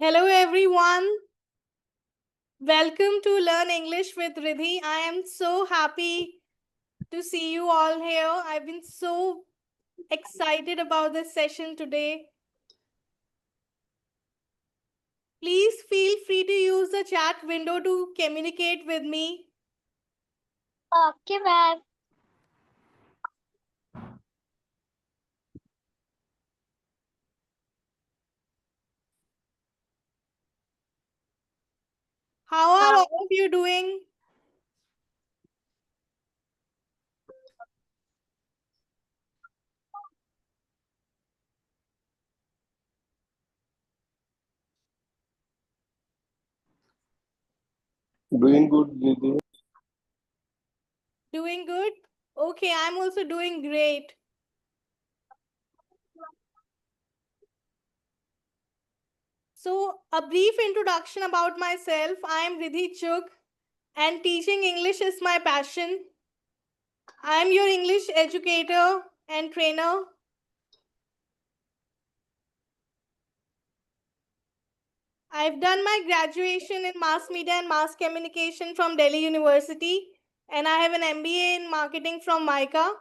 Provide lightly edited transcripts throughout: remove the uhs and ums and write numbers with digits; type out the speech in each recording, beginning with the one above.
Hello everyone. Welcome to Learn English with Riddhi. I am so happy to see you all here. I've been so excited about this session today. Please feel free to use the chat window to communicate with me. Okay, ma'am. How are all of you doing? Doing good, Didi. Doing good? Okay, I'm also doing great. So, a brief introduction about myself. I am Riddhi Chugh and teaching English is my passion. I am your English educator and trainer. I've done my graduation in mass media and mass communication from Delhi University, and I have an MBA in marketing from MICA.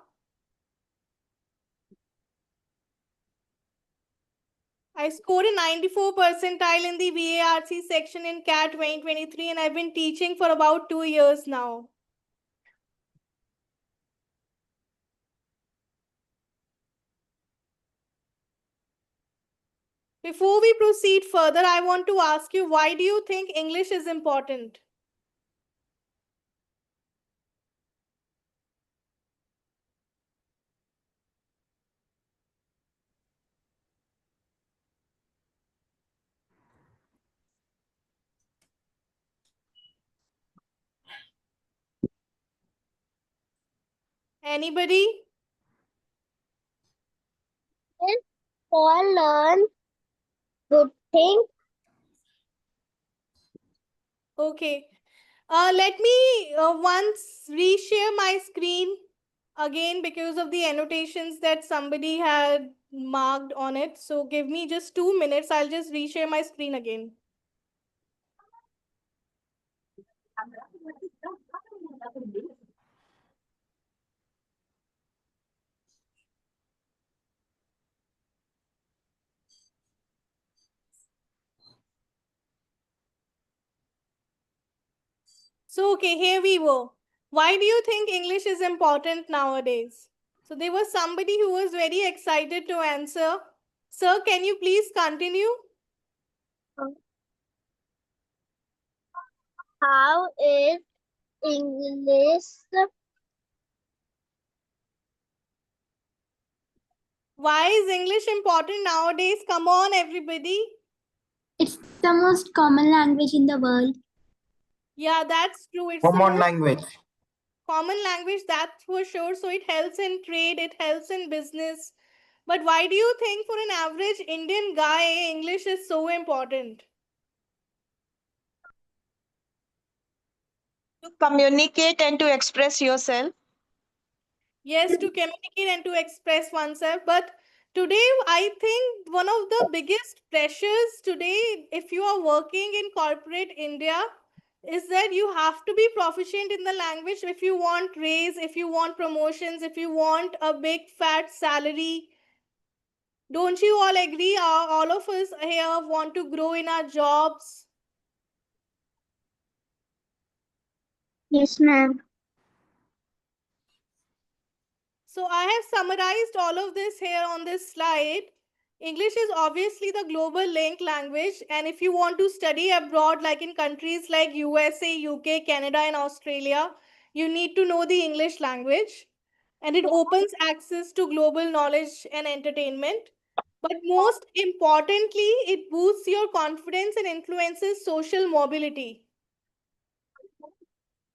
I scored a 94 percentile in the VARC section in CAT 2023, and I've been teaching for about 2 years now. Before we proceed further, I want to ask you, why do you think English is important? Anybody? For learn good thing. Okay. Let me once reshare my screen again because of the annotations that somebody had marked on it. So give me just 2 minutes. I'll just reshare my screen again. So, okay, here we go. Why do you think English is important nowadays? So there was somebody who was very excited to answer. Sir, can you please continue? How is English? Why is English important nowadays? Come on, everybody. It's the most common language in the world. Yeah, that's true. It's the Common most language. common language, that's for sure. So it helps in trade, it helps in business. But why do you think for an average Indian guy, English is so important? To communicate and to express yourself. Yes, to communicate and to express oneself. But today, I think one of the biggest pressures today, if you are working in corporate India, is that you have to be proficient in the language if you want raise, if you want promotions, if you want a big fat salary. Don't you all agree? All of us here want to grow in our jobs. Yes, ma'am. So I have summarized all of this here on this slide. English is obviously the global link language, and if you want to study abroad, like in countries like USA, UK, Canada, and Australia, you need to know the English language, and it opens access to global knowledge and entertainment. But most importantly, it boosts your confidence and influences social mobility.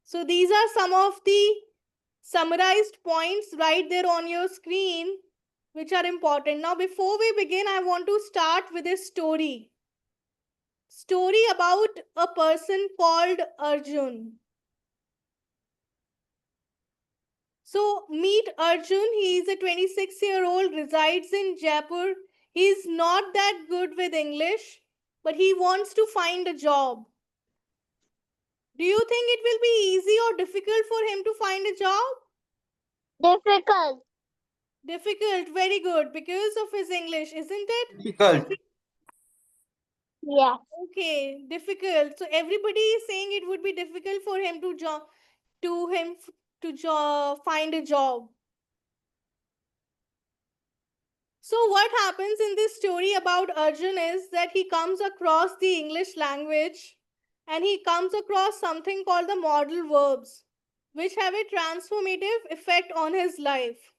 So these are some of the summarized points right there on your screen, which are important. Now, before we begin, I want to start with a story. Story about a person called Arjun. So meet Arjun. He is a 26-year-old, resides in Jaipur. He is not that good with English. but he wants to find a job. Do you think it will be easy or difficult for him to find a job? Difficult. Difficult, very good, because of his English, isn't it? Difficult. Yeah. Okay, difficult. So everybody is saying it would be difficult for him to find a job. So what happens in this story about Arjun is that he comes across the English language and he comes across something called the modal verbs, which have a transformative effect on his life.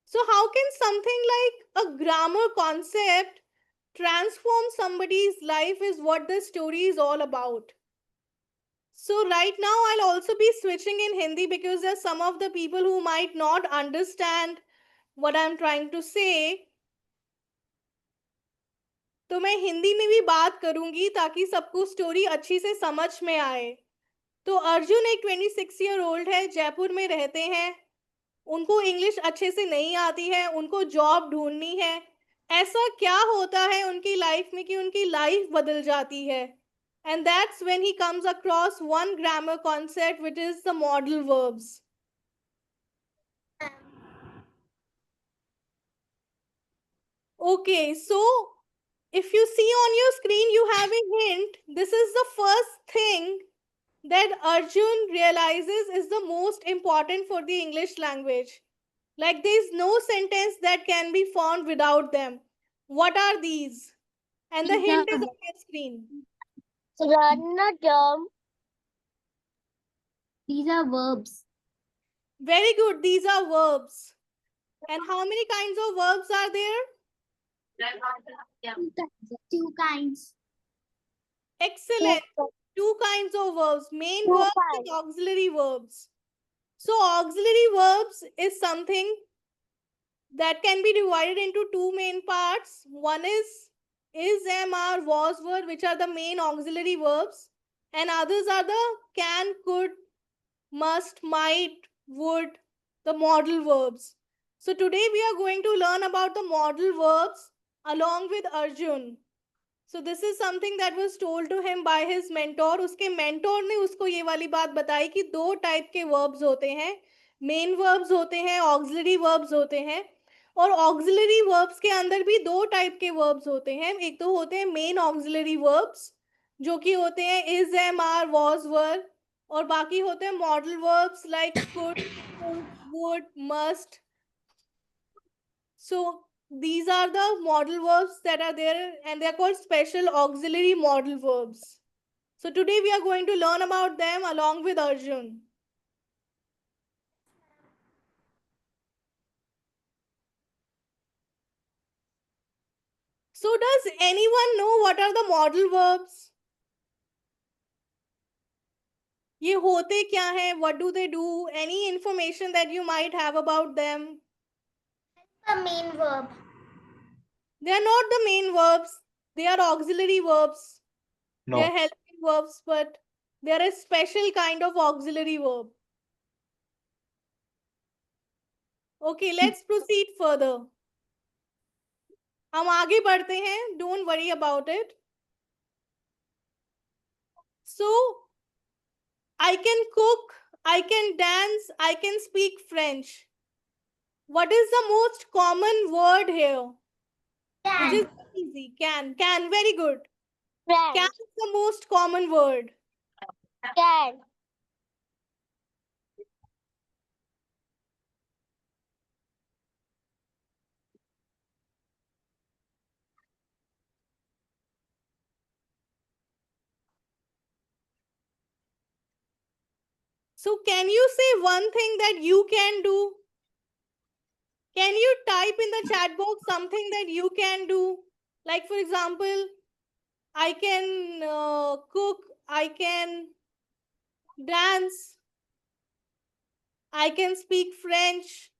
So how can something like a grammar concept transform somebody's life is what this story is all about. So right now I'll also be switching in Hindi because there's some of the people who might not understand what I'm trying to say. तो मैं हिंदी में भी बात करूंगी ताकि सबको story अच्छी से समझ में आए. तो अर्जुन एक 26 ईयर ओल्ड है, जयपुर में रहते हैं. उनको इंग्लिश अच्छे से नहीं आती है, उनको जॉब ढूंढनी है. ऐसा क्या होता है उनकी लाइफ में कि उनकी लाइफ बदल जाती है? And that's when he comes across one grammar concept, which is the modal verbs. Okay, so if you see on your screen, you have a hint. This is the first thing that Arjun realizes is the most important for the English language. Like there's no sentence that can be found without them. What are these? And the These hint are is on your screen. Run a jump. These are verbs. Very good. These are verbs. And how many kinds of verbs are there? Two kinds. Excellent. Two kinds of verbs. Main Two verbs kinds. and auxiliary verbs. So auxiliary verbs is something that can be divided into two main parts. One is, am, are, was, were, which are the main auxiliary verbs. And others are the can, could, must, might, would, the modal verbs. So today we are going to learn about the modal verbs along with Arjun. So this is something that was told to him by his mentor. उसके mentor ने उसको ये वाली बात बताई कि दो type के verbs होते हैं. Main verbs होते हैं, auxiliary verbs होते हैं. और auxiliary verbs के अंदर भी दो टाइप के verbs होते हैं. एक तो होते हैं main auxiliary verbs, जो कि होते हैं is, am, are, was, were. और बाकी होते हैं modal verbs like could, would, must. So these are the modal verbs that are there and they are called special auxiliary modal verbs. So today we are going to learn about them along with Arjun. So does anyone know what are the modal verbs? ये होते क्या हैं? What do they do? Any information that you might have about them? The main verb. They are not the main verbs. They are auxiliary verbs. No. They are helping verbs, but they are a special kind of auxiliary verb. Okay, let's proceed further. हम आगे बढ़ते हैं. Don't worry about it. So, I can cook, I can dance, I can speak French. What is the most common word here? Which is easy. Can. Very good. Can Friend. is the most common word. Can. So, can you say one thing that you can do? Can you type in the chat box something that you can do? Like, for example, I can cook, I can dance, I can speak French.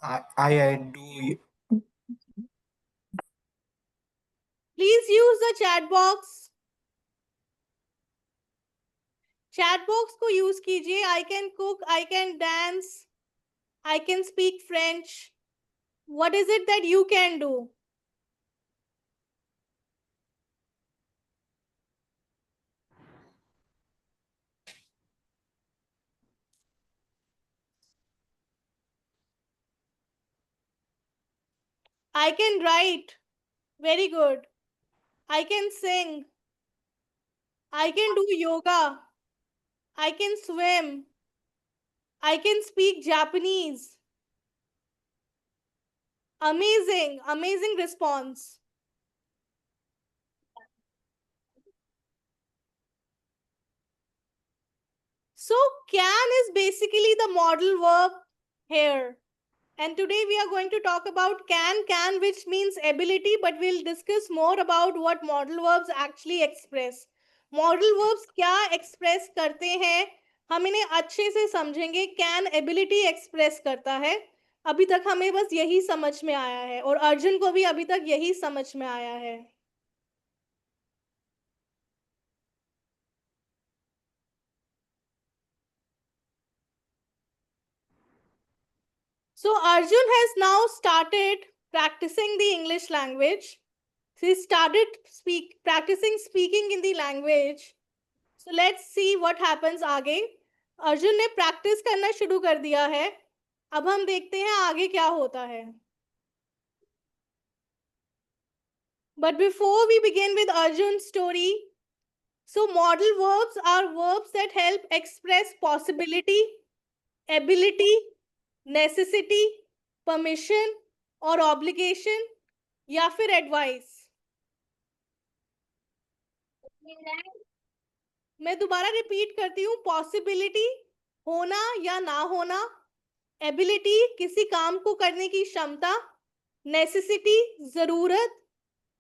I do. Please use the chat box. Chat box को use कीजिए. I can cook, I can dance, I can speak French. What is it that you can do? I can write. Very good. I can sing. I can do yoga. I can swim. I can speak Japanese. Amazing, amazing response. So can is basically the modal verb here. And today we are going to talk about can which means ability, but we'll discuss more about what modal verbs actually express. Modal verbs क्या express करते हैं हम इन्हें अच्छे से समझेंगे. Can ability express करता है. अभी तक हमें बस यही समझ में आया है और अर्जुन को भी अभी तक यही समझ में आया है. So Arjun has now started practicing the English language. So he started practicing speaking in the language. So let's see what happens आगे. अर्जुन ने प्रैक्टिस करना शुरू कर दिया है. अब हम देखते हैं आगे क्या होता है. But before we begin with Arjun's story, so modal verbs are verbs that help express possibility, ability, necessity, permission or obligation या फिर advice. मैं दोबारा रिपीट करती हूँ. पॉसिबिलिटी होना या ना होना, एबिलिटी किसी काम को करने की क्षमता, नेसेसिटी जरूरत,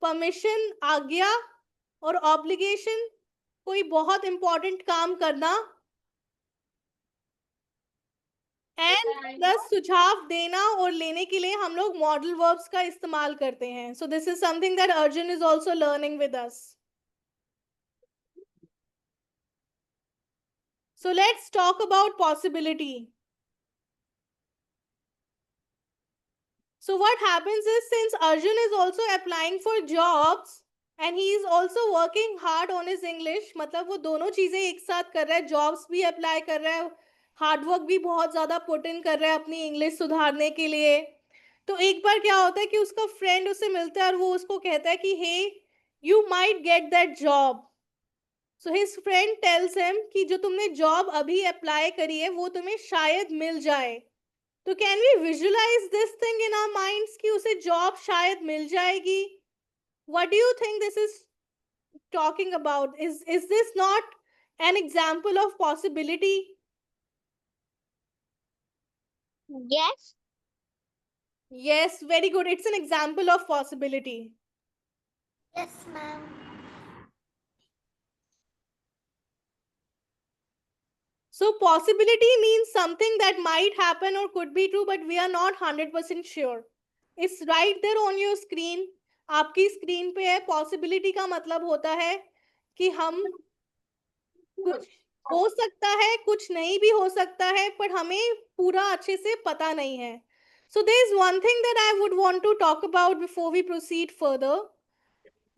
परमिशन आज्ञा और ऑब्लिगेशन कोई बहुत इंपॉर्टेंट काम करना, एंड प्लस सुझाव देना और लेने के लिए हम लोग मॉडल वर्ब्स का इस्तेमाल करते हैं. So this is something that Arjun is also learning with us. So let's talk about possibility. So what happens is, since Arjun is also applying for jobs and he is also working hard on his English, मतलब वो दोनों चीजें एक साथ कर रहा है. Jobs भी अप्लाई कर रहा है, हार्ड वर्क भी बहुत ज्यादा पुट इन कर रहा है अपनी इंग्लिश सुधारने के लिए. तो एक बार क्या होता है कि उसका फ्रेंड उससे मिलता है और वो उसको कहता है कि hey you might get that job. So his friend tells him कि जो तुमने जॉब अभी अप्लाई करी है वो तुम्हें शायद मिल जाए. तो can we visualise this thing in our minds कि उसे जॉब शायद मिल जाएगी. What do you think this is talking about? Is this not an example of possibility? Yes. Yes, very good. It's an example of possibility. Yes, ma'am. So possibility means something that might happen or could be true, but we are not 100% sure. It's right there on your screen. आपकी screen पे है. Possibility का मतलब होता है कि हम कुछ हो सकता है, कुछ नहीं भी हो सकता है, पर हमें पूरा अच्छे से पता नहीं है. So there is one thing that I would want to talk about before we proceed further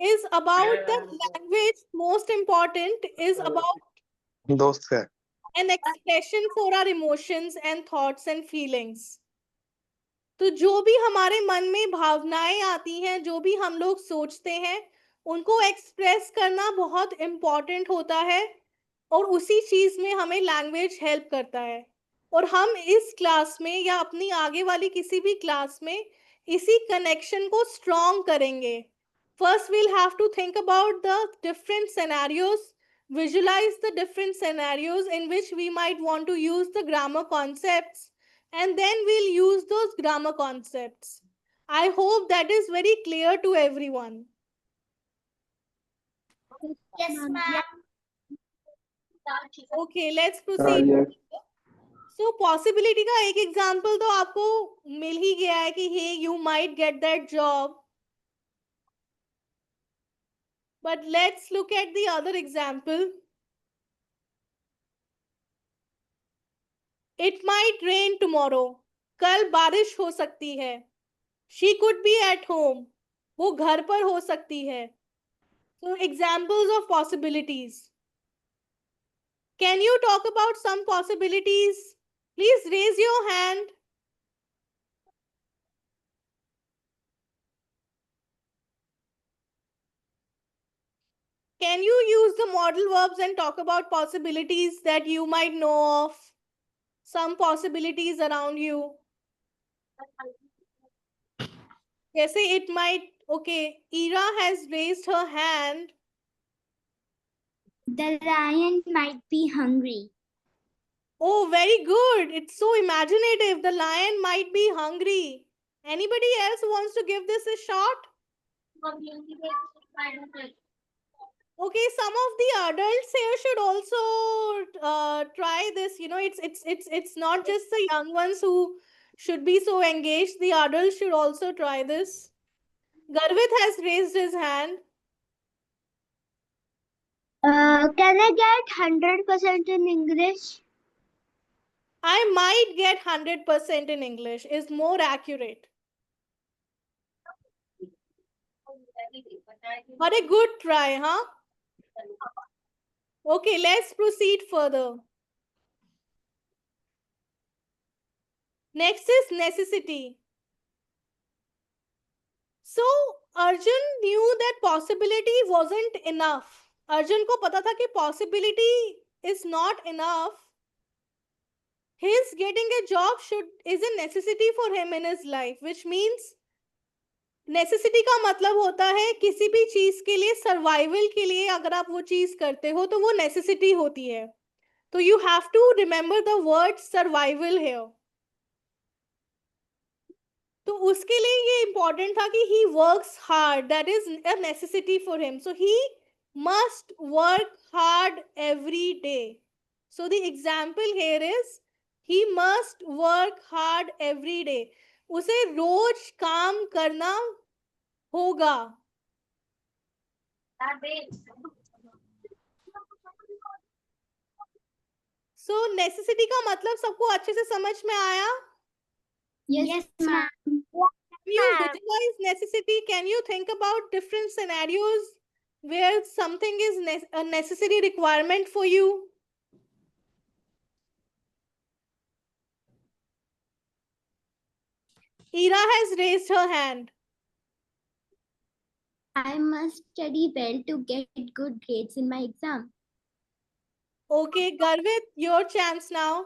is about the language. Most important is about दोस्त है. an expression for our emotions and thoughts and feelings. तो जो भी हमारे मन में भावनाएं आती हैं, जो भी हम लोग सोचते हैं, उनको एक्सप्रेस करना बहुत इम्पोर्टेंट होता है और उसी चीज में हमें लैंग्वेज हेल्प करता है. और हम इस क्लास में या अपनी आगे वाली किसी भी क्लास में इसी कनेक्शन को स्ट्रॉन्ग करेंगे. First we'll have to think about the different scenarios, visualize the different scenarios in which we might want to use the grammar concepts, and then we'll use those grammar concepts. I hope that is very clear to everyone. Yes, ma'am. Okay, let's proceed. So possibility का एक example तो आपको मिल ही गया है कि hey you might get that job. But let's look at the other example. It might rain tomorrow. कल बारिश हो सकती है. She could be at home. वो घर पर हो सकती है. So examples of possibilities. Can you talk about some possibilities? Please raise your hand. Can you use the modal verbs and talk about possibilities that you might know of? Some possibilities around you. जैसे it might, okay, Ira has raised her hand. The lion might be hungry. Oh, very good. It's so imaginative. The lion might be hungry. Anybody else wants to give this a shot? Okay, some of the adults here should also try this. You know, it's not just the young ones who should be so engaged. The adults should also try this. Garvit has raised his hand. Can I get 100% in English? I might get 100% in English is more accurate. But a good try, huh? Okay, let's proceed further. Next is necessity. So Arjun knew that possibility wasn't enough. Arjun को पता था कि possibility is not enough. His getting a job is a necessity for him in his life, which means necessity का मतलब होता है किसी भी चीज के लिए सर्वाइवल के लिए अगर आप वो चीज करते हो तो वो नेसेसिटी होती है तो you have to remember the word survival here तो उसके लिए ये इंपॉर्टेंट था कि he works hard that is a necessity for him so he must work hard every day so the example here is he must work hard every day उसे रोज काम करना होगा सो नेसेसिटी का मतलब सबको अच्छे से समझ में आया Yes, ma'am. Can you visualize necessity? Can you think about different scenarios where something is a necessary requirement for you? Ira has raised her hand. I must study well to get good grades in my exam. Okay, Garvit, your chance now.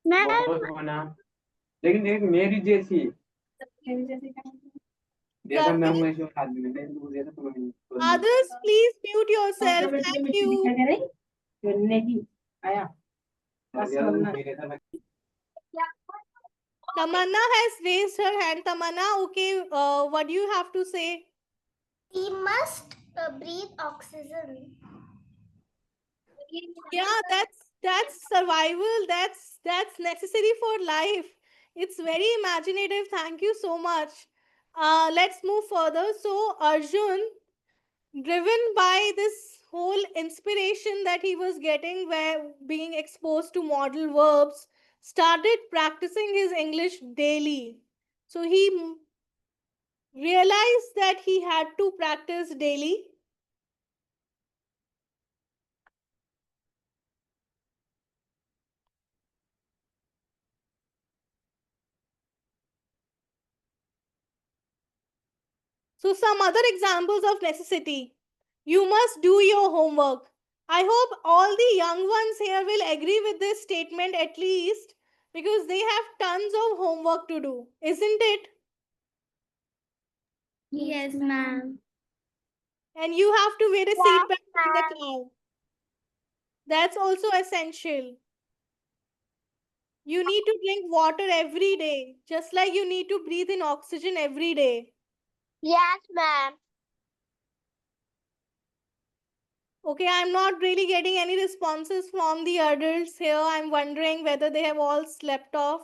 Ma'am, लेकिन एक मेरी जैसी जैसा मैं हूँ ऐसे आदमी नहीं वो जैसा तुम नहीं Others, please mute yourself. Thank you. आया Tamanna has raised her hand. Tamanna, okay, what do you have to say? he must breathe oxygen. Yeah, that's survival. That's necessary for life. It's very imaginative. Thank you so much. Let's move further. So Arjun, driven by this whole inspiration that he was getting where being exposed to modal verbs, started practicing his English daily. So he realized that he had to practice daily. So some other examples of necessity. You must do your homework. I hope all the young ones here will agree with this statement at least because they have tons of homework to do, isn't it? Yes, ma'am. And you have to wear a seatbelt in the car. That's also essential. You need to drink water every day, just like you need to breathe in oxygen every day. Yes, ma'am. Okay, I'm not really getting any responses from the adults here. I'm wondering whether they have all slept off.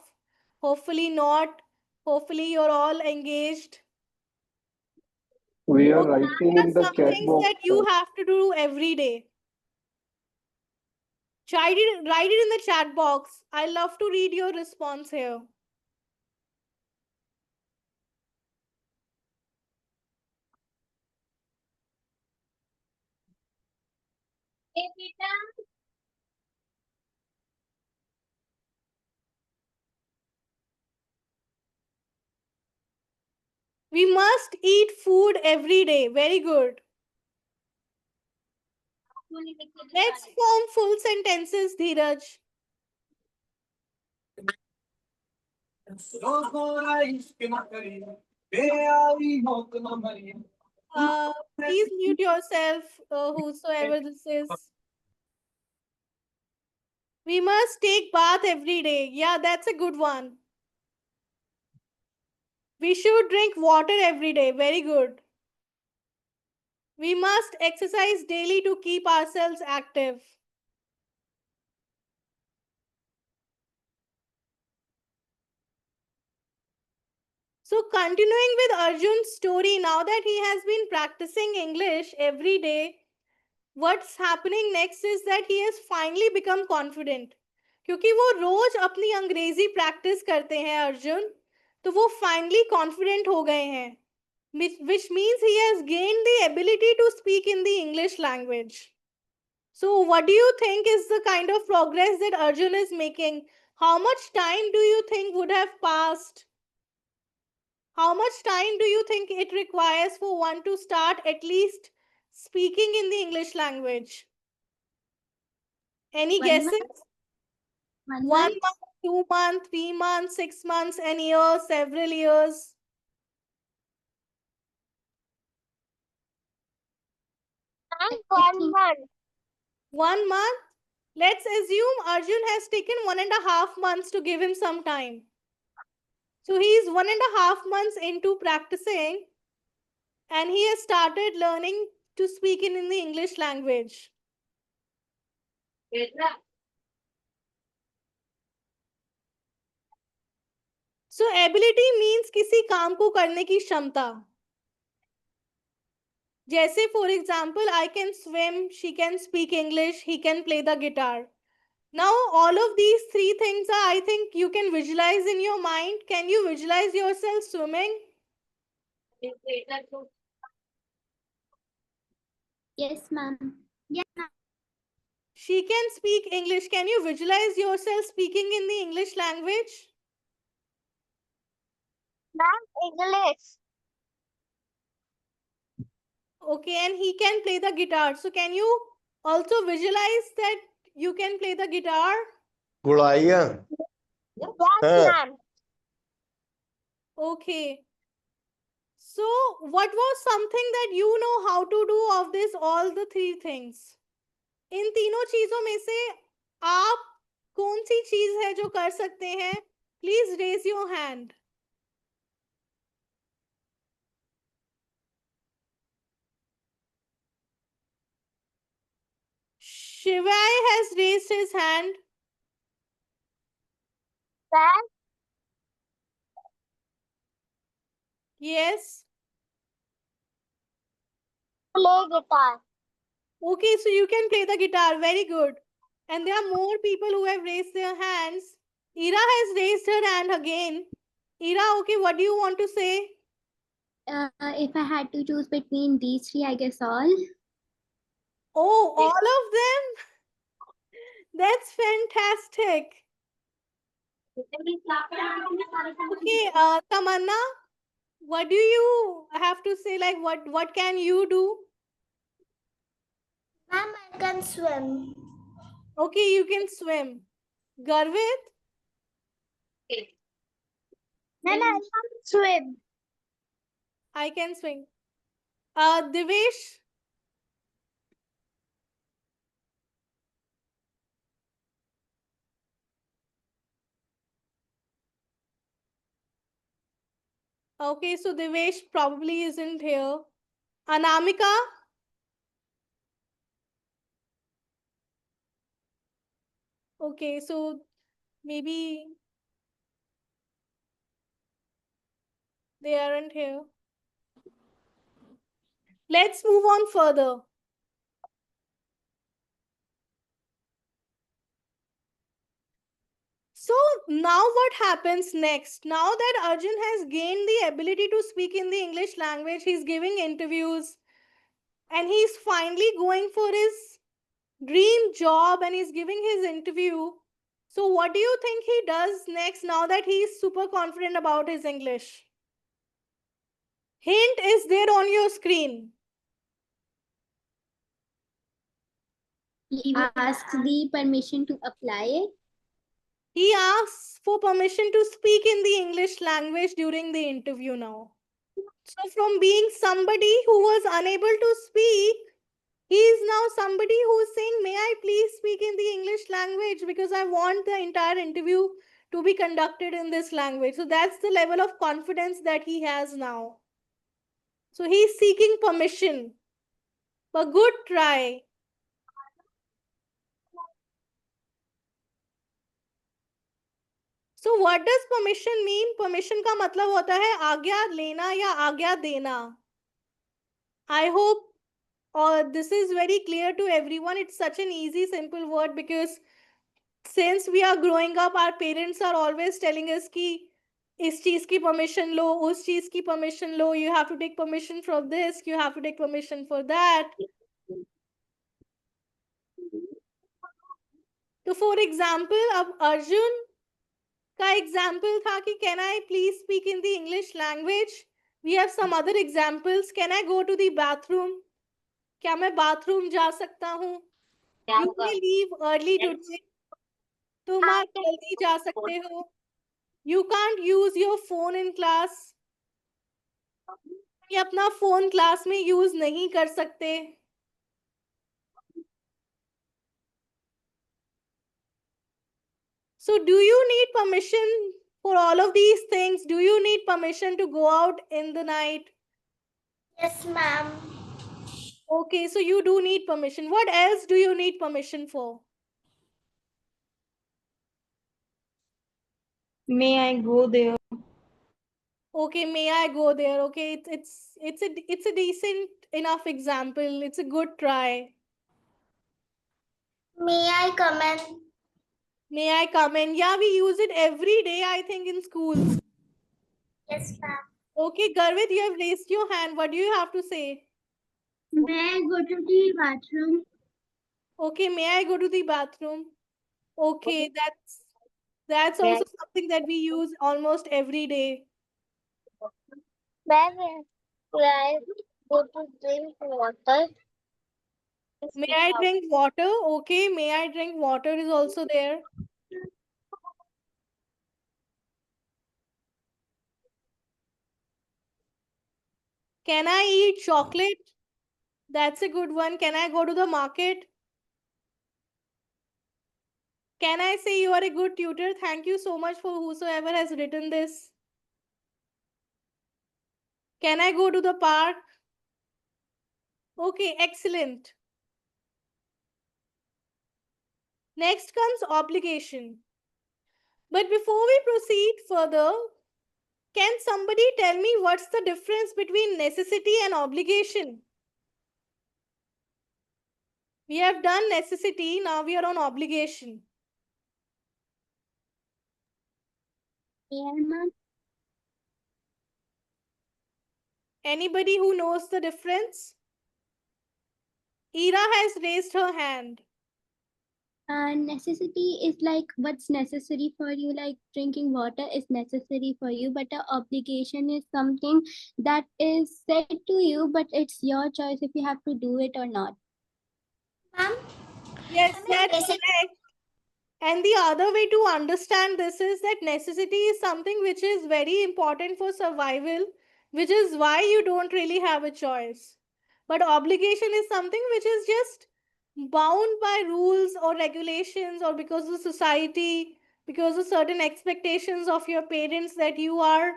Hopefully not. Hopefully you're all engaged. We are Okay, writing what in are the some chat things box. that you have to do every day? Write it in the chat box. I love to read your response here. We must eat food every day. Very good. Let's form full sentences, Dheeraj. Please mute yourself, whosoever this is. We must take bath every day. Yeah, that's a good one. We should drink water every day. Very good. We must exercise daily to keep ourselves active. So continuing with Arjun's story, now that he has been practicing English every day, what's happening next is that he has finally become confident. क्योंकि वो रोज अपनी अंग्रेजी practice करते हैं अर्जुन, तो वो finally confident हो गए हैं, which means he has gained the ability to speak in the English language. So what do you think is the kind of progress that Arjun is making? How much time do you think would have passed? How much time do you think it requires for one to start at least speaking in the English language? Any 1 guesses? month. 1 1 month. month, 2 months, 3 months, 6 months, an year, several years? And I 1 think- month. 1 month? Let's assume Arjun has taken 1.5 months to give him some time. So he is 1.5 months into practicing and he has started learning to speak in the English language. So ability means किसी काम को करने की क्षमता. जैसे for example, I can swim, she can speak English, he can play the guitar. Now all of these three things are, I think you can visualize in your mind. Can you visualize yourself swimming? Yes, ma'am. Yes, ma'am. She can speak English. Can you visualize yourself speaking in the English language? Ma'am, English. Okay, and he can play the guitar. So can you also visualize that you can play the guitar? गुड़ाइया Yes, हाँ। ma'am. Okay. So what was something that you know how to do of this, all the three things? इन तीनों चीजों में से आप कौन सी चीज है जो कर सकते हैं? Please raise your hand. Shivai has raised his hand. Ma'am, Yes. play guitar. Okay, so you can play the guitar. Very good. And there are more people who have raised their hands. Ira has raised her hand again. Ira, okay, what do you want to say? If I had to choose between these three, I guess all. Oh, all of them? That's fantastic. Okay, Tamanna, what do you have to say? Like, what can you do? Ma'am, I can swim. Okay, you can swim. Garvit? Ma'am, I can swim. I can swim. Divesh? Okay, so Divesh probably isn't here. Anamika? Okay, so maybe they aren't here. Let's move on further. So now what happens next? Now that Arjun has gained the ability to speak in the English language, he's giving interviews and he's finally going for his dream job and he's giving his interview. So what do you think he does next now that he's super confident about his English? Hint is there on your screen. He asks the permission to apply it. He asks for permission to speak in the English language during the interview now. So from being somebody who was unable to speak, he is now somebody who is saying, may I please speak in the English language because I want the entire interview to be conducted in this language. So that's the level of confidence that he has now. So he's seeking permission. But good try. So what does permission mean? Permission का मतलब होता है आज्ञा लेना या आज्ञा देना. I hope this is very clear to everyone. It's such an easy, simple word because since we are growing up, our parents are always telling us कि इस चीज की permission लो, उस चीज की permission low, you have to take permission from this, you have to take permission for that. तो for example, अब अर्जुन का example था कि can I please speak in the English language? We have some other examples. Can I go to the bathroom? क्या मैं bathroom जा सकता हूँ? You may leave early today. तुम आज जल्दी जा सकते हो. You can't use your phone in class. ये अपना फोन क्लास में यूज नहीं कर सकते. So do you need permission for all of these things? Do you need permission to go out in the night? Yes, ma'am. Okay, so you do need permission. What else do you need permission for? May I go there? Okay, may I go there? Okay, it's a decent enough example. It's a good try. May I come in? May I come in? Yeah, we use it every day, I think, in schools. Yes, ma'am. Okay, Garvit, you have raised your hand. What do you have to say? May I go to the bathroom? Okay, may I go to the bathroom? Okay, that's also something that we use almost every day. May I go to drink water? May I drink water? Okay, may I drink water is also there. Can I eat chocolate? That's a good one. Can I go to the market? Can I say you are a good tutor? Thank you so much for whosoever has written this. Can I go to the park? Okay, excellent. Next comes obligation. But before we proceed further, can somebody tell me what's the difference between necessity and obligation? We have done necessity, now we are on obligation. Yeah, ma'am. Anybody who knows the difference? Ira has raised her hand. Necessity is like what's necessary for you, like drinking water is necessary for you, but an obligation is something that is said to you, but it's your choice if you have to do it or not. Ma'am? Yes, that's Basic- correct. And the other way to understand this is that necessity is something which is very important for survival, which is why you don't really have a choice. But obligation is something which is just bound by rules or regulations or because of society, because of certain expectations of your parents that you are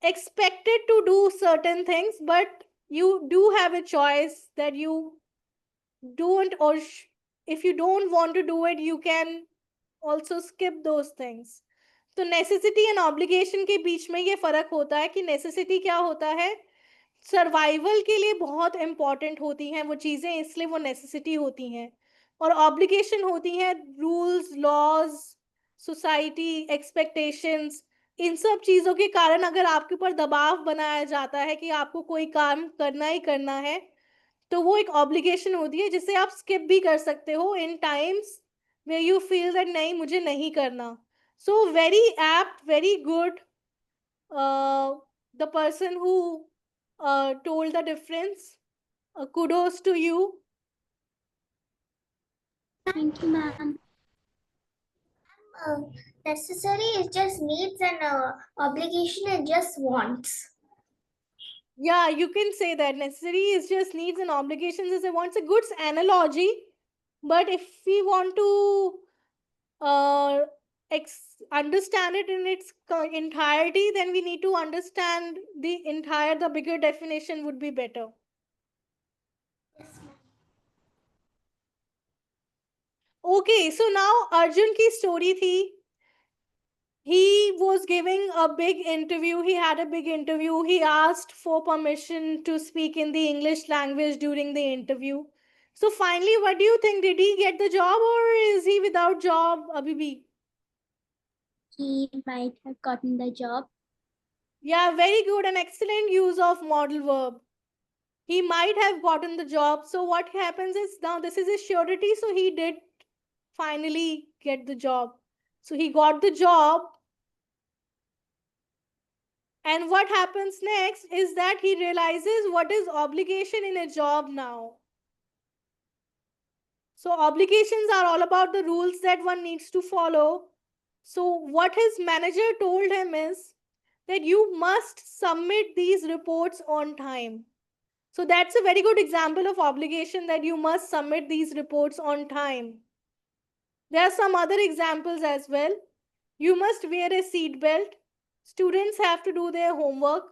expected to do certain things, but you do have a choice that you don't, or if you don't want to do it, you can also skip those things. तो necessity and obligation के बीच में ये फर्क होता है कि necessity क्या होता है, सर्वाइवल के लिए बहुत इंपॉर्टेंट होती हैं वो चीजें, इसलिए वो नेसेसिटी होती हैं. और ऑब्लिगेशन होती हैं रूल्स, लॉज, सोसाइटी, एक्सपेक्टेशंस. इन सब चीजों के कारण अगर आपके ऊपर दबाव बनाया जाता है कि आपको कोई काम करना ही करना है, तो वो एक ऑब्लिगेशन होती है जिसे आप स्किप भी कर सकते हो इन times where you feel that नहीं मुझे नहीं करना. So very apt, very good. The person who told the difference. Kudos to you. Thank you, ma'am. Necessary is just needs and obligation is just wants. Yeah, you can say that necessary is just needs and obligations is a wants. A good analogy, but if we want to understand it in its entirety, then we need to understand the bigger definition would be better. Yes, ma'am. Okay, so now Arjun ki story thi. He was giving a big interview. He had a big interview. He asked for permission to speak in the English language during the interview. So finally, what do you think? Did he get the job or is he without job, Abhibi? He might have gotten the job. Yeah, very good. An excellent use of modal verb. He might have gotten the job. So what happens is now this is his surety. So he did finally get the job. So he got the job. And what happens next is that he realizes what is obligation in a job now. So obligations are all about the rules that one needs to follow. So what his manager told him is that you must submit these reports on time. So that's a very good example of obligation, that you must submit these reports on time. There are some other examples as well. You must wear a seat belt. Students have to do their homework.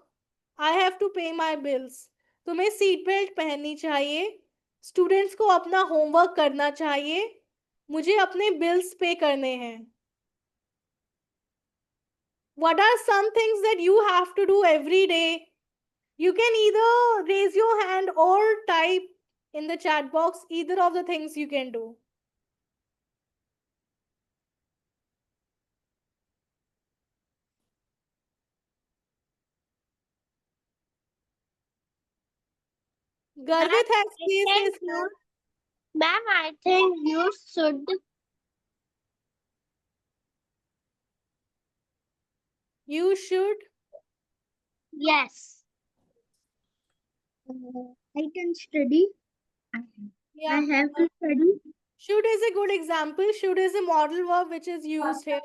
I have to pay my bills. तुम्हें seat belt पहननी चाहिए. Students को अपना homework करना चाहिए. मुझे अपने bills पे करने हैं. What are some things that you have to do every day? You can either raise your hand or type in the chat box either of the things you can do. Garvit has placed his hand. Ma'am, I think you should. You should. Yes. I can study. Yeah. I have to study. Should is a good example. Should is a modal verb which is used here.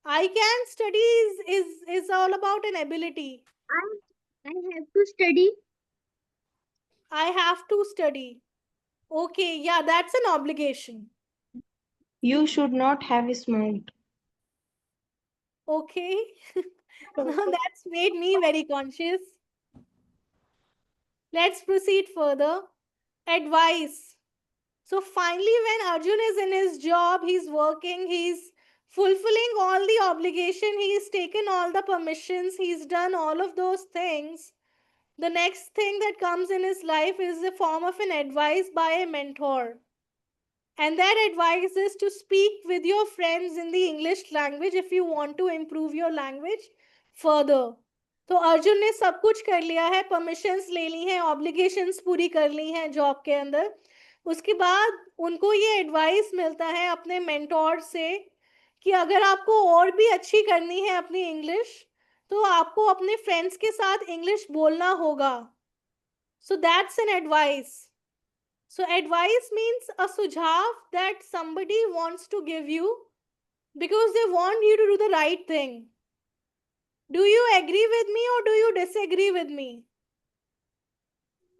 I can study is all about an ability. I have to study. I have to study. Okay, yeah, that's an obligation. You should not have smoked. Okay. Now that's made me very conscious. Let's proceed further. Advice. So finally, when Arjun is in his job, he's working, he's fulfilling all the obligation, he's taken all the permissions, he's done all of those things. The next thing that comes in his life is the form of an advice by a mentor. And that advice is to speak with your friends in the English language if you want to improve your language further. तो अर्जुन ने सब कुछ कर लिया है, permissions ले ली हैं, obligations पूरी कर ली हैं जॉब के अंदर. उसके बाद उनको ये एडवाइस मिलता है अपने मेंटोर से कि अगर आपको और भी अच्छी करनी है अपनी इंग्लिश, तो आपको अपने फ्रेंड्स के साथ इंग्लिश बोलना होगा. So that's an advice. So advice means a sujhav that somebody wants to give you because they want you to do the right thing. Do you agree with me or do you disagree with me?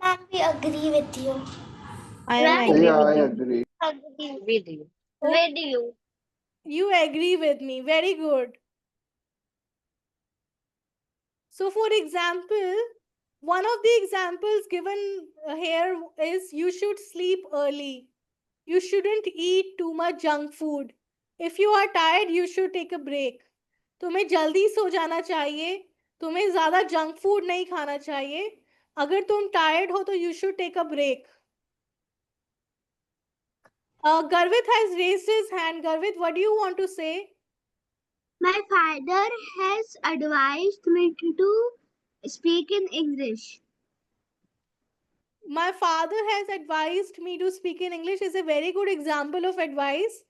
Ma'am, we agree with you. I am Right. agree Yeah, I with you. agree. Agree With you. with you. You agree with me. Very good. So for example, one of the examples given here is you should sleep early. You shouldn't eat too much junk food. If you are tired, you should take a break. तुम्हें जल्दी सो जाना चाहिए. तुम्हें ज़्यादा junk food नहीं खाना चाहिए. अगर तुम टायर्ड हो तो you should take a break. Garvit has raised his hand. Garvit, what do you want to say? My father has advised me to speak in English. My father has advised me to speak in English is a very good example of advice.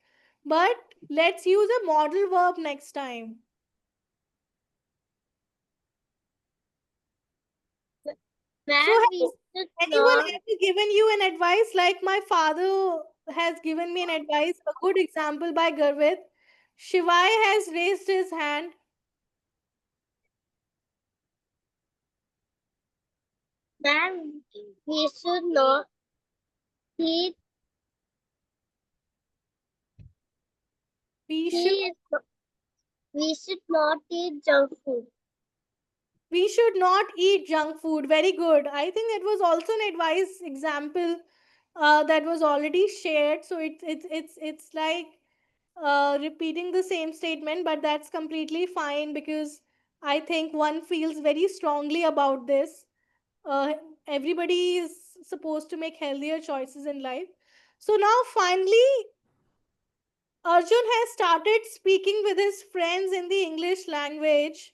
But let's use a modal verb next time. Ma'am, So we has should anyone not. ever given you an advice like my father has given me an advice? A good example by Garvit. Shivai has raised his hand. Ma'am, we should not eat. We should We should not eat junk food. we should not eat junk food. Very good. I think it was also an advice example that was already shared. So it's like repeating the same statement, but that's completely fine because I think one feels very strongly about this. Uh, Everybody is supposed to make healthier choices in life. So now finally, Arjun has started speaking with his friends in the English language.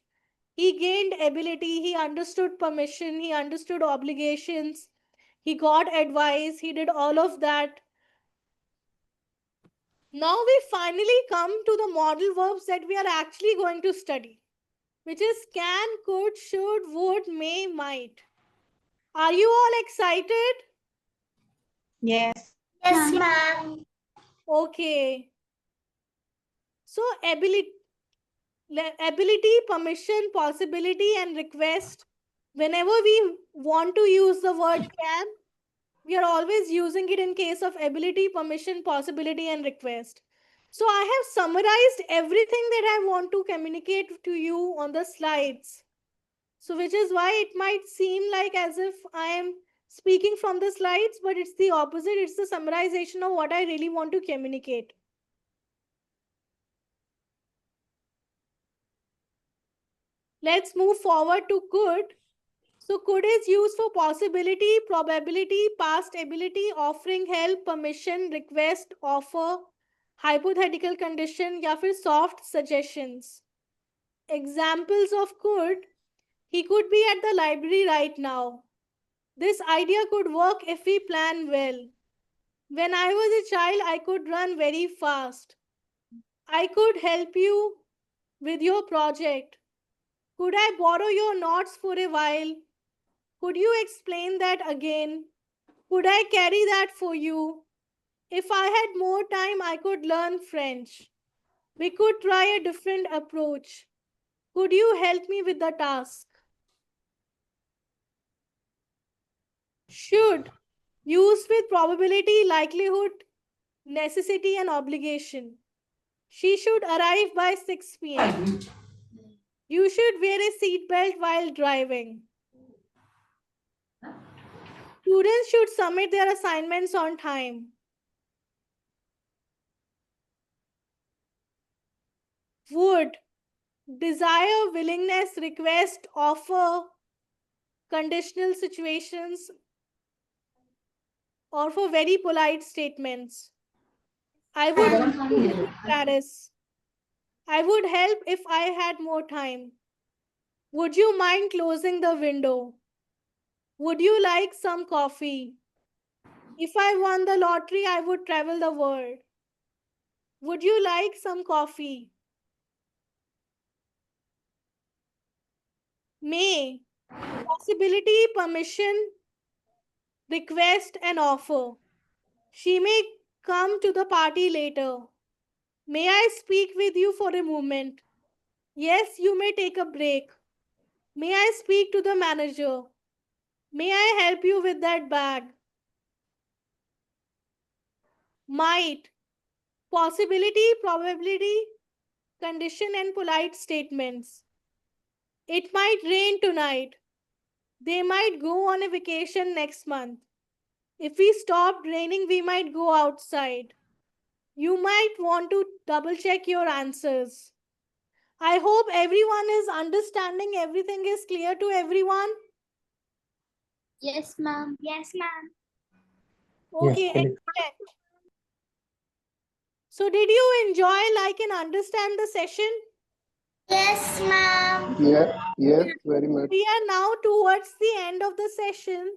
He gained ability, he understood permission, he understood obligations, he got advice, he did all of that. Now we finally come to the model verbs that we are actually going to study, which is can, could, should, would, may, might. Are you all excited? Yes. Yes, ma'am. Okay. So ability, permission, possibility, and request. Whenever we want to use the word can, we are always using it in case of ability, permission, possibility, and request. So I have summarized everything that I want to communicate to you on the slides. So which is why it might seem like as if I am speaking from the slides, but it's the opposite. It's the summarization of what I really want to communicate. Let's move forward to could. So could is used for possibility, probability, past ability, offering help, permission, request, offer, hypothetical condition या फिर soft suggestions. Examples of could. He could be at the library right now. This idea could work if we plan well. When I was a child, I could run very fast. I could help you with your project. Could I borrow your notes for a while? Could you explain that again? Could I carry that for you? If I had more time, I could learn French. We could try a different approach. Could you help me with the task? Should. Used with probability, likelihood, necessity, and obligation. She should arrive by 6 p.m. You should wear a seatbelt while driving. Students should submit their assignments on time. Would. Desire, willingness, request, offer, conditional situations, or for very polite statements. I would visit Paris. I would help if I had more time. Would you mind closing the window? Would you like some coffee? If I won the lottery, I would travel the world. Would you like some coffee? May. Possibility, permission, request, and offer. She may come to the party later. May I speak with you for a moment? Yes, you may take a break. May I speak to the manager? May I help you with that bag? Might. Possibility, probability, condition, and polite statements. It might rain tonight. They might go on a vacation next month. If we stopped raining, we might go outside. You might want to double check your answers. I hope everyone is understanding, everything is clear to everyone. Yes, ma'am. Yes, ma'am. Okay, excellent. So did you enjoy, like, and understand the session? Yes, ma'am. Yes, very much. We are now towards the end of the session.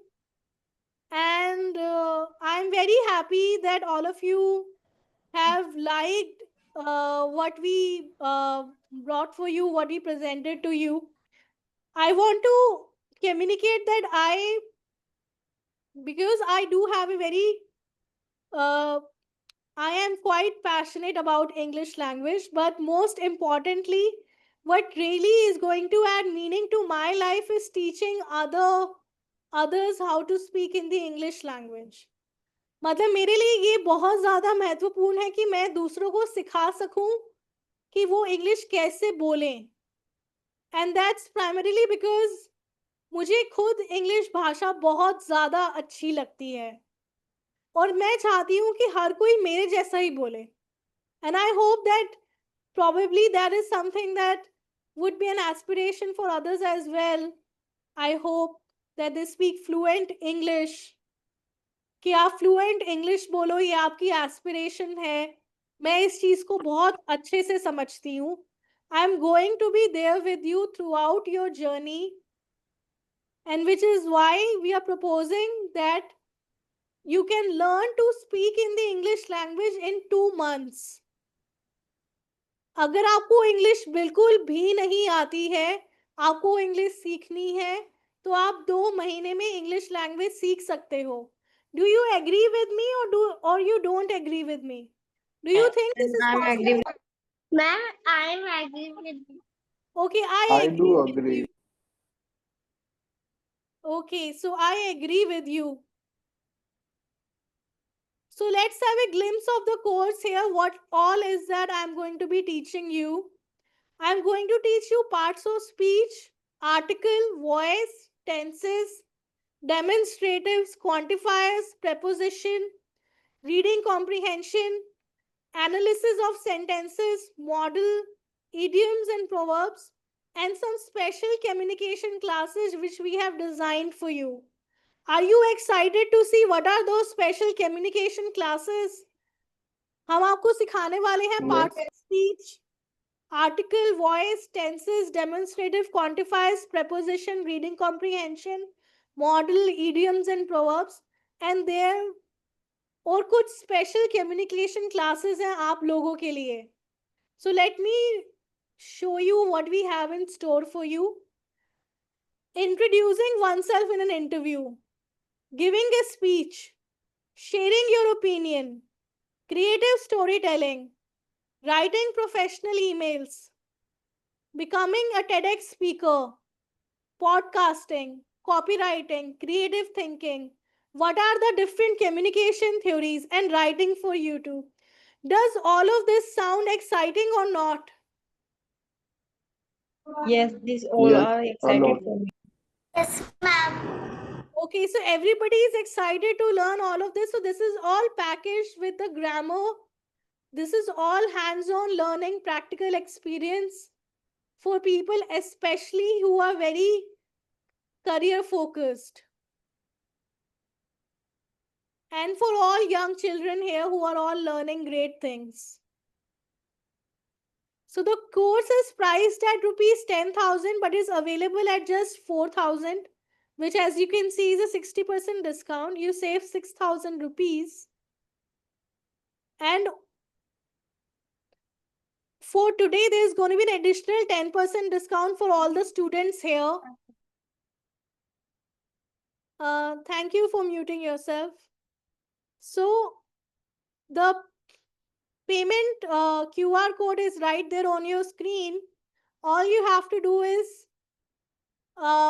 And I'm very happy that all of you have liked what we brought for you, what we presented to you. I want to communicate that because I do have a very, I am quite passionate about English language, but most importantly, what really is going to add meaning to my life is teaching others how to speak in the English language. मतलब मेरे लिए ये बहुत ज़्यादा महत्वपूर्ण है कि मैं दूसरों को सिखा सकूं कि वो इंग्लिश कैसे बोलें. एंड दैट्स प्राइमरीली बिकॉज मुझे खुद इंग्लिश भाषा बहुत ज़्यादा अच्छी लगती है और मैं चाहती हूँ कि हर कोई मेरे जैसा ही बोले. And I hope that probably that is something that would be an aspiration for others as well. I hope that they speak fluent English. कि आप फ्लुएंट इंग्लिश बोलो, ये आपकी एस्पिरेशन है. मैं इस चीज को बहुत अच्छे से समझती हूँ. I am going to be there with you throughout your journey, and which is why we are proposing that you can learn to speak in the English language in 2 months. अगर आपको English बिल्कुल भी नहीं आती है, आपको English सीखनी है, तो आप 2 महीने में इंग्लिश लैंग्वेज सीख सकते हो. Do you agree with me or you don't agree with me? Do you think this is I'm possible? agree. Ma'am, I am agree with you. Okay, I I agree do with agree. you. Okay, so I agree with you. So let's have a glimpse of the course here. What all is that I'm going to be teaching you? I'm going to teach you parts of speech, article, voice, tenses, demonstratives, quantifiers, preposition, reading comprehension, analysis of sentences, model, idioms and proverbs, and some special communication classes which we have designed for you. Are you excited to see what are those special communication classes? हम आपको सिखाने वाले हैं parts of speech, article, voice, tenses, demonstrative, quantifiers, preposition, reading comprehension, model, idioms and proverbs, and there और कुछ special communication classes हैं आप लोगों के लिए. So let me show you what we have in store for you. Introducing oneself in an interview, giving a speech, sharing your opinion, creative storytelling, writing professional emails, becoming a TEDx speaker, podcasting, copywriting, creative thinking. What are the different communication theories and writing for you too? Does all of this sound exciting or not? Yes, these all Yes, are a excited lot. for me. Yes, ma'am. Okay, so everybody is excited to learn all of this. So this is all packaged with the grammar. This is all hands-on learning, practical experience for people especially who are very career focused. And for all young children here who are all learning great things. So the course is priced at rupees 10,000 but is available at just 4,000, which as you can see is a 60% discount. You save 6,000 rupees. And for today, there's going to be an additional 10% discount for all the students here. Thank you for muting yourself. So the payment QR code is right there on your screen. All you have to do is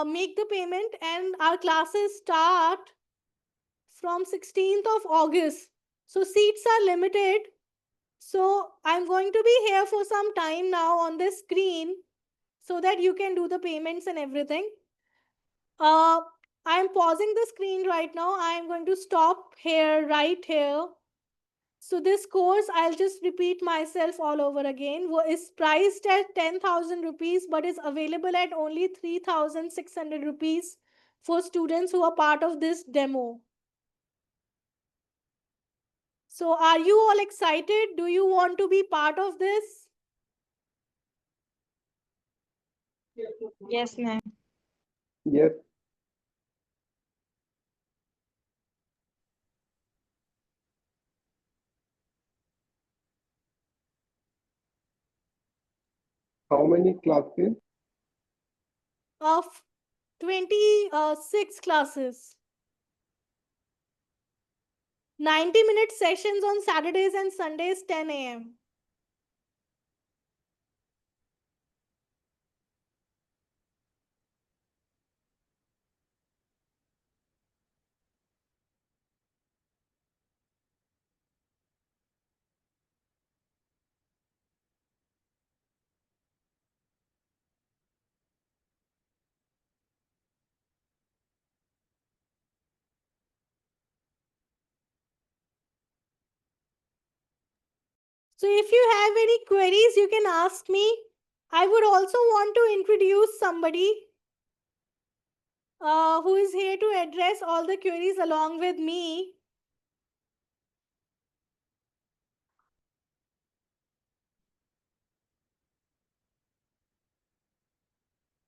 make the payment, and our classes start from 16th of August. So seats are limited. So I'm going to be here for some time now on this screen so that you can do the payments and everything. I'm pausing the screen right now. I'm going to stop here, right here. So this course, I'll just repeat myself all over again, is priced at 10,000 rupees, but is available at only 3,600 rupees for students who are part of this demo. So are you all excited? Do you want to be part of this? Yes, ma'am. Yes. How many classes? Of 26 classes. 90-minute sessions on Saturdays and Sundays, 10 a.m. So if you have any queries, you can ask me. I would also want to introduce somebody who is here to address all the queries along with me.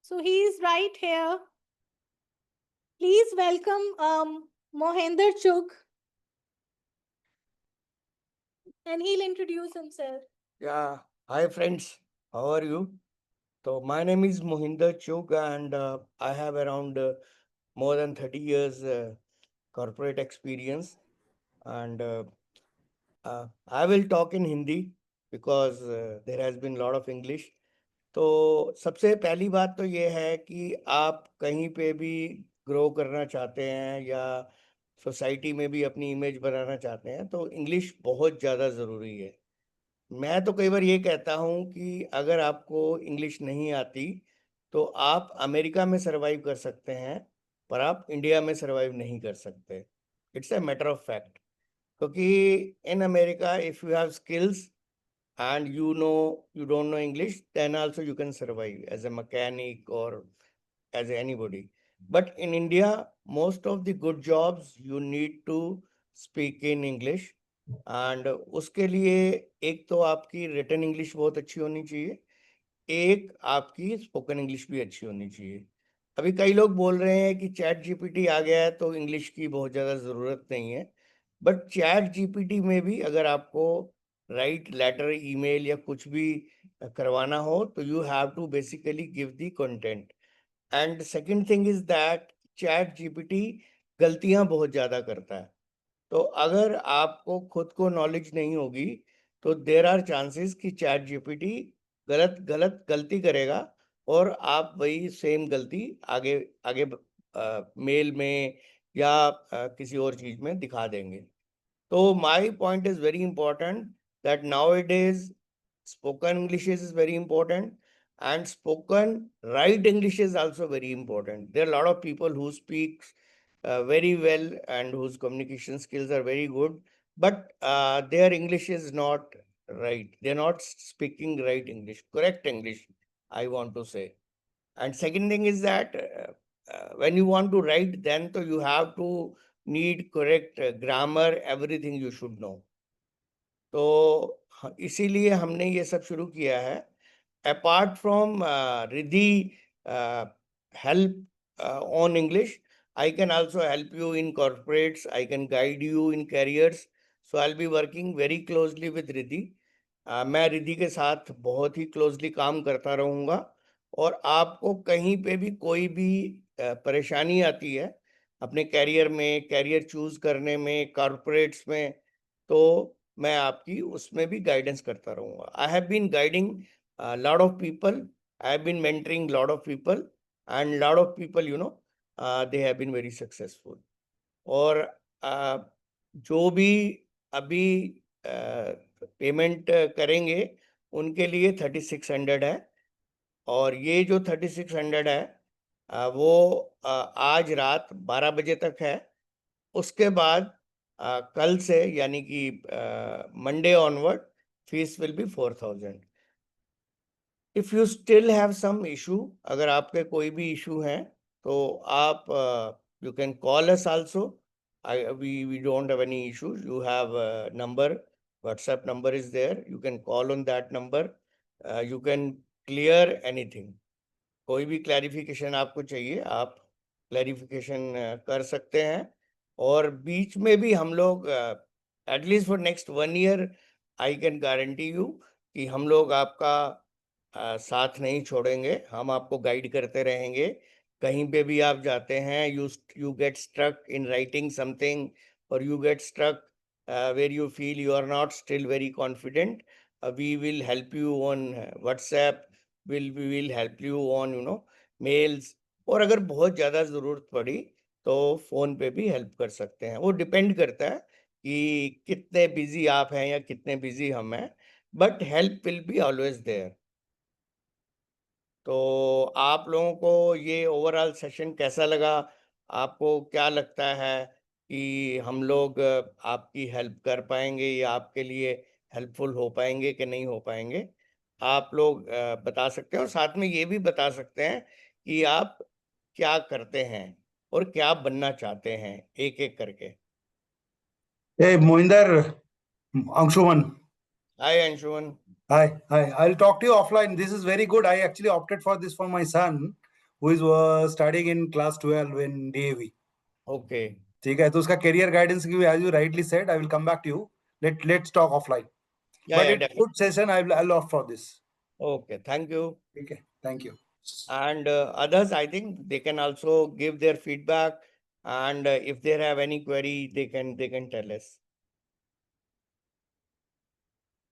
So he is right here. Please welcome Mohinder Chugh. And he'll introduce himself. Yeah, hi friends, how are you? So my name is Mohinder Chugh and I have around more than 30 years corporate experience and I will talk in Hindi because there has been a lot of English. तो सबसे पहली बात तो ये है कि आप कहीं पे भी ग्रो करना चाहते हैं या सोसाइटी में भी अपनी इमेज बनाना चाहते हैं तो इंग्लिश बहुत ज़्यादा ज़रूरी है। मैं तो कई बार ये कहता हूँ कि अगर आपको इंग्लिश नहीं आती तो आप अमेरिका में सरवाइव कर सकते हैं पर आप इंडिया में सरवाइव नहीं कर सकते। It's a matter of fact क्योंकि in America if you have skills and you don't know English, then also you can survive as a mechanic or as anybody. But in India, most of the good jobs you need to speak in English. And उसके लिए एक तो आपकी written English बहुत अच्छी होनी चाहिए, एक आपकी स्पोकन इंग्लिश भी अच्छी होनी चाहिए। अभी कई लोग बोल रहे हैं कि चैट जीपीटी आ गया है तो इंग्लिश की बहुत ज़्यादा ज़रूरत नहीं है, बट चैट जीपीटी में भी अगर आपको राइट लेटर ईमेल या कुछ भी करवाना हो तो you have to basically give the content. And second thing is that chat GPT गलतियां बहुत ज़्यादा करता है, तो अगर आपको खुद को नॉलेज नहीं होगी तो देर आर चांसेस कि चैट जीपीटी गलती करेगा और आप वही सेम गलती आगे आगे मेल में या किसी और चीज में दिखा देंगे। तो my point is very important that nowadays spoken English is very important and spoken right English is also very important. There are a lot of people who speak very well and whose communication skills are very good, but their English is not right. They're not speaking right English, correct English, I want to say. And second thing is that when you want to write, then so you have to need correct grammar, everything you should know. तो इसीलिए हमने ये सब शुरू किया है। Apart from Riddhi help on English, I can also help you in corporates, I can guide you in careers, so I'll be working very closely with Riddhi. मैं रिद्धि के साथ बहुत ही क्लोजली काम करता रहूँगा और आपको कहीं पे भी कोई भी परेशानी आती है अपने कैरियर में, कैरियर चूज करने में, कॉर्पोरेट्स में, तो मैं आपकी उसमें भी गाइडेंस करता रहूँगा। I have been guiding lot of people, I have been mentoring lot of people and lot of people you know they have been very successful. और जो भी अभी पेमेंट करेंगे उनके लिए 3600 है और ये जो 3600 है वो आज रात 12 बजे तक है। उसके बाद कल से यानी कि Monday onward fees will be 4000। If you still have some issue, अगर आपके कोई भी इशू है तो आप you can call us also. we don't have any issues. You have a number, WhatsApp number is there, you can call on that number, you can clear anything. कोई भी clarification आपको चाहिए आप क्लैरिफिकेशन कर सकते हैं। और बीच में भी हम लोग at least for next 1 year I can guarantee you कि हम लोग आपका साथ नहीं छोड़ेंगे, हम आपको गाइड करते रहेंगे कहीं पे भी आप जाते हैं, you get stuck in writing something, or you get stuck where you feel you are not still very confident, we will help you on WhatsApp, we will help you on mails, और अगर बहुत ज़्यादा ज़रूरत पड़ी तो phone पे भी help कर सकते हैं। वो डिपेंड करता है कि कितने बिज़ी आप हैं या कितने बिज़ी हम हैं, but help will be always there. तो आप लोगों को ये ओवरऑल सेशन कैसा लगा? आपको क्या लगता है कि हम लोग आपकी हेल्प कर पाएँगे या आपके लिए हेल्पफुल हो पाएँगे कि नहीं हो पाएँगे? आप लोग बता सकते हैं और साथ में ये भी बता सकते हैं कि आप क्या करते हैं और क्या बनना चाहते हैं, एक-एक करके। Hey, Mohinder, Anshuman. Hi Anshuman. Hi. I'll talk to you offline. This is very good. I actually opted for this for my son, who is studying in class 12 in DAV. Okay, ठीक है, तो उसका career guidance की, as you rightly said, I will come back to you. Let's talk offline. या But it's definitely. good session. I'll opt for this. Okay, thank you. Okay, thank you. And others, I think they can also give their feedback, and if they have any query, they can tell us.